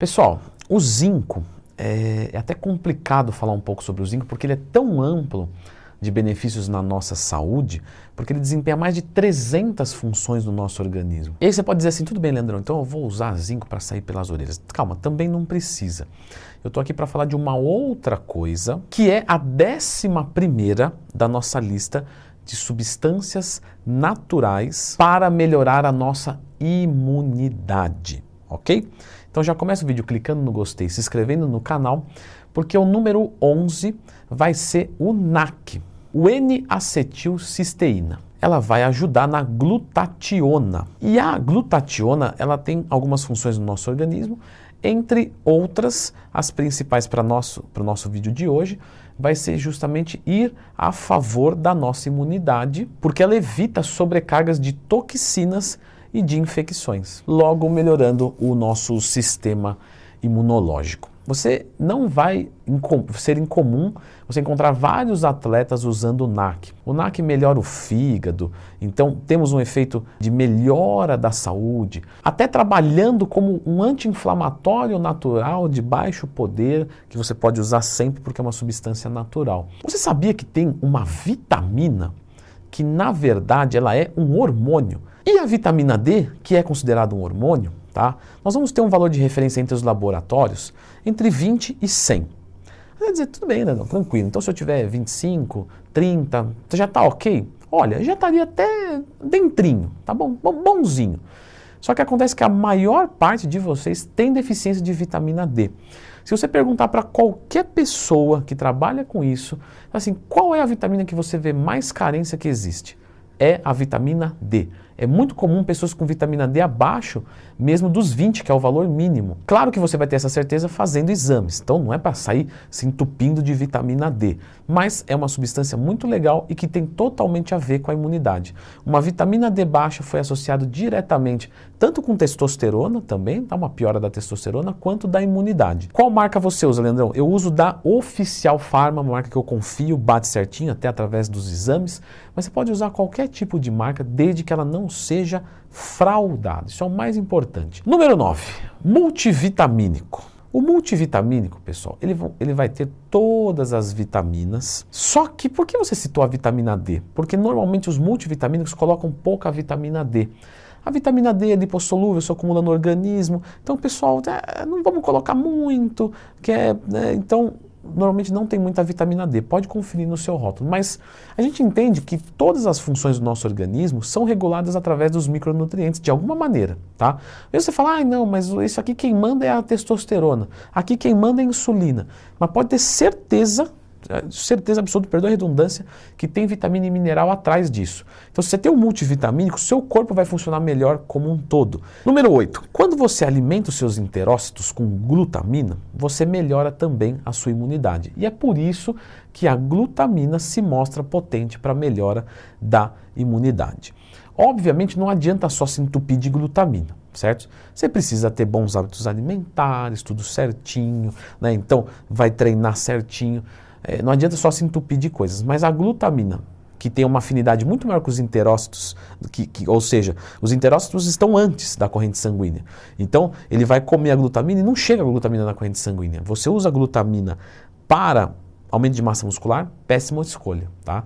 Pessoal, o zinco, é até complicado falar um pouco sobre o zinco, porque ele é tão amplo de benefícios na nossa saúde, porque ele desempenha mais de 300 funções no nosso organismo. E aí você pode dizer assim, tudo bem, Leandrão, então eu vou usar zinco para sair pelas orelhas. Calma, também não precisa. Eu estou aqui para falar de uma outra coisa, que é a 11ª da nossa lista de substâncias naturais para melhorar a nossa imunidade, ok? Então já começa o vídeo clicando no gostei, se inscrevendo no canal, porque o número 11 vai ser o NAC, o N-acetilcisteína. Ela vai ajudar na glutationa. E a glutationa, ela tem algumas funções no nosso organismo, entre outras, as principais para o nosso vídeo de hoje, vai ser justamente ir a favor da nossa imunidade, porque ela evita sobrecargas de toxinas e de infecções, logo melhorando o nosso sistema imunológico. Você não vai ser incomum você encontrar vários atletas usando o NAC. O NAC melhora o fígado, então temos um efeito de melhora da saúde, até trabalhando como um anti-inflamatório natural de baixo poder, que você pode usar sempre porque é uma substância natural. Você sabia que tem uma vitamina que na verdade ela é um hormônio? E a vitamina D, que é considerado um hormônio, tá? Nós vamos ter um valor de referência entre os laboratórios entre 20 e 100. Você vai dizer, tudo bem, né? Não, tranquilo. Então se eu tiver 25, 30, você já está ok? Olha, já estaria até dentrinho, tá bom? Bonzinho. Só que acontece que a maior parte de vocês tem deficiência de vitamina D. Se você perguntar para qualquer pessoa que trabalha com isso, assim, qual é a vitamina que você vê mais carência que existe? É a vitamina D. É muito comum pessoas com vitamina D abaixo, mesmo dos 20, que é o valor mínimo. Claro que você vai ter essa certeza fazendo exames, então não é para sair se entupindo de vitamina D, mas é uma substância muito legal e que tem totalmente a ver com a imunidade. Uma vitamina D baixa foi associado diretamente tanto com testosterona também, tá, uma piora da testosterona, quanto da imunidade. Qual marca você usa, Leandrão? Eu uso da Oficial Pharma, uma marca que eu confio, bate certinho até através dos exames, mas você pode usar qualquer tipo de marca desde que ela não seja fraudada. Isso é o mais importante. Número 9, multivitamínico. O multivitamínico, pessoal, ele vai ter todas as vitaminas. Só que, por que você citou a vitamina D? Porque normalmente os multivitamínicos colocam pouca vitamina D. A vitamina D é lipossolúvel, se acumula no organismo. Então, pessoal, não vamos colocar muito, então normalmente não tem muita vitamina D, pode conferir no seu rótulo, mas a gente entende que todas as funções do nosso organismo são reguladas através dos micronutrientes, de alguma maneira, tá? Aí você fala, não, mas isso aqui quem manda é a testosterona, aqui quem manda é a insulina, mas pode ter certeza absoluta, perdoa a redundância, que tem vitamina e mineral atrás disso. Então se você tem um multivitamínico, seu corpo vai funcionar melhor como um todo. Número 8, quando você alimenta os seus enterócitos com glutamina, você melhora também a sua imunidade. E é por isso que a glutamina se mostra potente para a melhora da imunidade. Obviamente não adianta só se entupir de glutamina, certo? Você precisa ter bons hábitos alimentares, tudo certinho, né? Então vai treinar certinho. Não adianta só se entupir de coisas, mas a glutamina, que tem uma afinidade muito maior com os enterócitos, ou seja, os enterócitos estão antes da corrente sanguínea. Então, ele vai comer a glutamina e não chega a glutamina na corrente sanguínea. Você usa a glutamina para aumento de massa muscular? Péssima escolha, tá?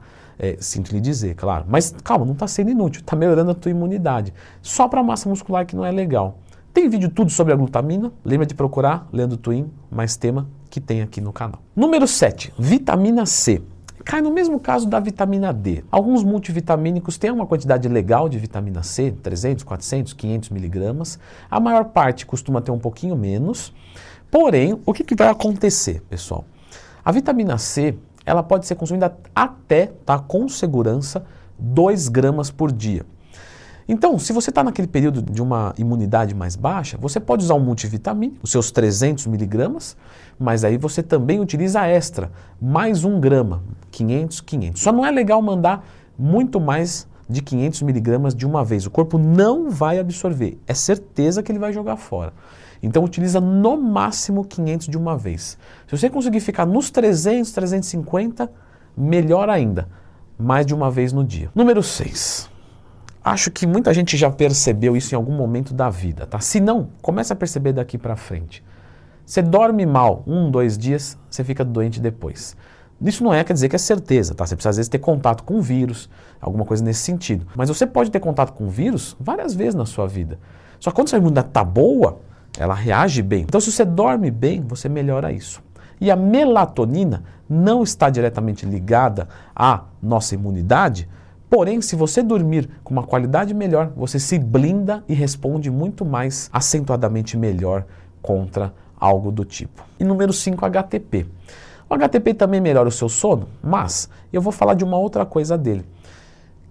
Sinto lhe dizer, claro. Mas calma, não está sendo inútil, está melhorando a tua imunidade. Só para massa muscular que não é legal. Tem vídeo tudo sobre a glutamina, lembra de procurar Leandro Twin, mais tema que tem aqui no canal. Número 7, vitamina C. Cai no mesmo caso da vitamina D. Alguns multivitamínicos têm uma quantidade legal de vitamina C, 300, 400, 500 miligramas. A maior parte costuma ter um pouquinho menos. Porém, o que vai acontecer, pessoal? A vitamina C, ela pode ser consumida até, tá, com segurança, 2 gramas por dia. Então, se você está naquele período de uma imunidade mais baixa, você pode usar um multivitamínico, os seus 300 miligramas, mas aí você também utiliza extra, mais 1 grama, 500, 500. Só não é legal mandar muito mais de 500 miligramas de uma vez. O corpo não vai absorver, é certeza que ele vai jogar fora. Então utiliza no máximo 500 de uma vez. Se você conseguir ficar nos 300, 350, melhor ainda, mais de uma vez no dia. Número 6. Acho que muita gente já percebeu isso em algum momento da vida, tá? Se não, comece a perceber daqui para frente. Você dorme mal 1, 2 dias, você fica doente depois. Isso não quer dizer que é certeza, tá? Você precisa às vezes ter contato com vírus, alguma coisa nesse sentido. Mas você pode ter contato com vírus várias vezes na sua vida. Só que quando sua imunidade está boa, ela reage bem. Então se você dorme bem, você melhora isso. E a melatonina não está diretamente ligada à nossa imunidade, porém, se você dormir com uma qualidade melhor, você se blinda e responde muito mais acentuadamente melhor contra algo do tipo. E número 5, HTP. O HTP também melhora o seu sono, mas eu vou falar de uma outra coisa dele,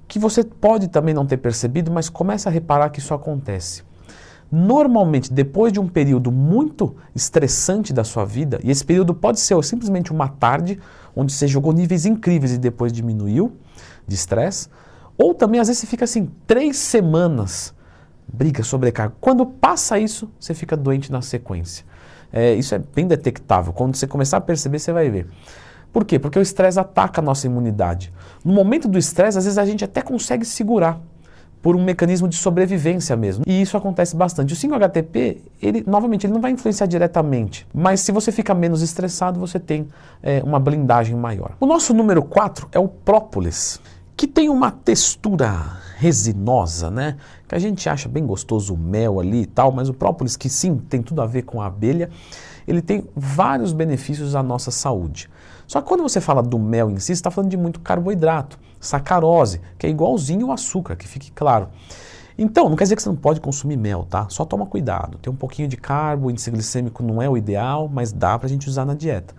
que você pode também não ter percebido, mas começa a reparar que isso acontece. Normalmente, depois de um período muito estressante da sua vida, e esse período pode ser simplesmente uma tarde, onde você jogou níveis incríveis e depois diminuiu de estresse, ou também às vezes você fica assim 3 semanas, briga, sobrecarga. Quando passa isso, você fica doente na sequência. Isso é bem detectável. Quando você começar a perceber, você vai ver. Por quê? Porque o estresse ataca a nossa imunidade. No momento do estresse, às vezes a gente até consegue segurar por um mecanismo de sobrevivência mesmo. E isso acontece bastante. O 5-HTP, novamente, ele não vai influenciar diretamente. Mas se você fica menos estressado, você tem uma blindagem maior. O nosso número 4 é o própolis, que tem uma textura resinosa, né? Que a gente acha bem gostoso o mel ali e tal, mas o própolis, que sim, tem tudo a ver com a abelha, ele tem vários benefícios à nossa saúde. Só que quando você fala do mel em si, você está falando de muito carboidrato, sacarose, que é igualzinho ao açúcar, que fique claro. Então, não quer dizer que você não pode consumir mel, tá? Só toma cuidado. Tem um pouquinho de carbo, o índice glicêmico não é o ideal, mas dá pra gente usar na dieta.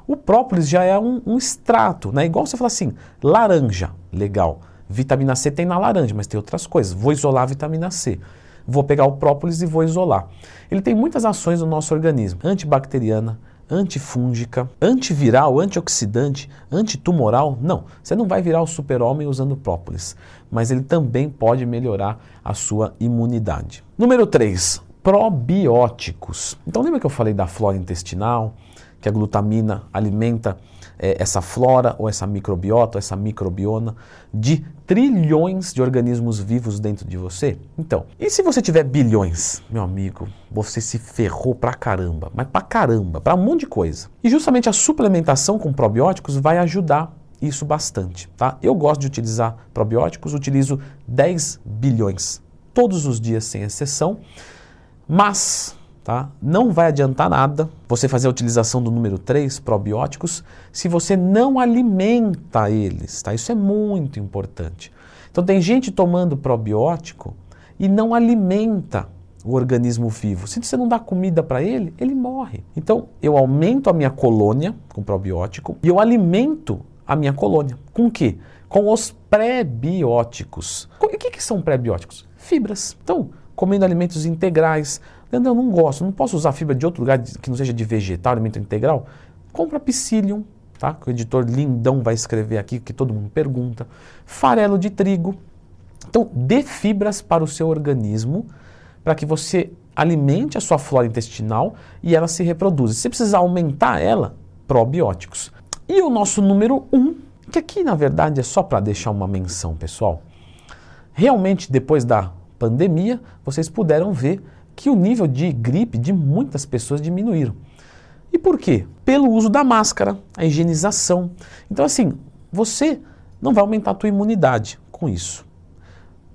O própolis já é um extrato, né? Igual você fala assim, laranja, legal. Vitamina C tem na laranja, mas tem outras coisas. Vou isolar a vitamina C. Vou pegar o própolis e vou isolar. Ele tem muitas ações no nosso organismo. Antibacteriana, antifúngica, antiviral, antioxidante, antitumoral. Não, você não vai virar o super-homem usando própolis, mas ele também pode melhorar a sua imunidade. Número 3, probióticos. Então lembra que eu falei da flora intestinal, que a glutamina alimenta essa flora ou essa microbiota, ou essa microbiona de trilhões de organismos vivos dentro de você? Então, e se você tiver bilhões, meu amigo, você se ferrou pra caramba, mas pra caramba, pra um monte de coisa. E justamente a suplementação com probióticos vai ajudar isso bastante, tá? Eu gosto de utilizar probióticos, utilizo 10 bilhões todos os dias sem exceção, mas tá? Não vai adiantar nada você fazer a utilização do número 3, probióticos, se você não alimenta eles, tá? Isso é muito importante. Então tem gente tomando probiótico e não alimenta o organismo vivo. Se você não dá comida para ele, ele morre. Então eu aumento a minha colônia com probiótico e eu alimento a minha colônia. Com o quê? Com os pré-bióticos. E o que são pré-bióticos? Fibras. Então, comendo alimentos integrais. Eu não gosto, não posso usar fibra de outro lugar que não seja de vegetal, alimento integral. Compra psyllium, tá? Que o editor lindão vai escrever aqui, que todo mundo pergunta. Farelo de trigo. Então, dê fibras para o seu organismo, para que você alimente a sua flora intestinal e ela se reproduza. Se você precisar aumentar ela, probióticos. E o nosso número 1, que aqui na verdade é só para deixar uma menção, pessoal. Realmente, depois da pandemia, vocês puderam ver que o nível de gripe de muitas pessoas diminuíram. E por quê? Pelo uso da máscara, a higienização. Então assim, você não vai aumentar a tua imunidade com isso.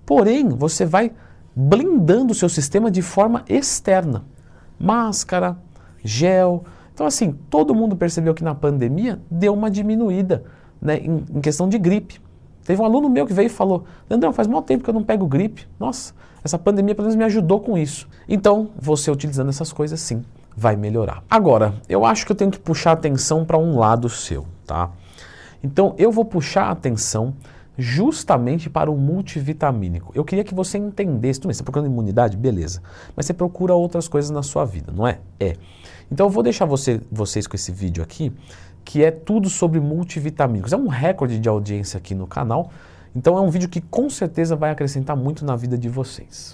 Porém, você vai blindando o seu sistema de forma externa. Máscara, gel. Então assim, todo mundo percebeu que na pandemia deu uma diminuída, né, em questão de gripe. Teve um aluno meu que veio e falou, Leandrão, faz muito tempo que eu não pego gripe. Nossa, essa pandemia pelo menos me ajudou com isso. Então, você utilizando essas coisas, sim, vai melhorar. Agora, eu acho que eu tenho que puxar a atenção para um lado seu, tá? Então, eu vou puxar a atenção justamente para o multivitamínico. Eu queria que você entendesse, tudo bem, você está procurando imunidade? Beleza. Mas você procura outras coisas na sua vida, não é? É. Então, eu vou deixar vocês com esse vídeo aqui, que é tudo sobre multivitamínicos. É um recorde de audiência aqui no canal, então é um vídeo que com certeza vai acrescentar muito na vida de vocês.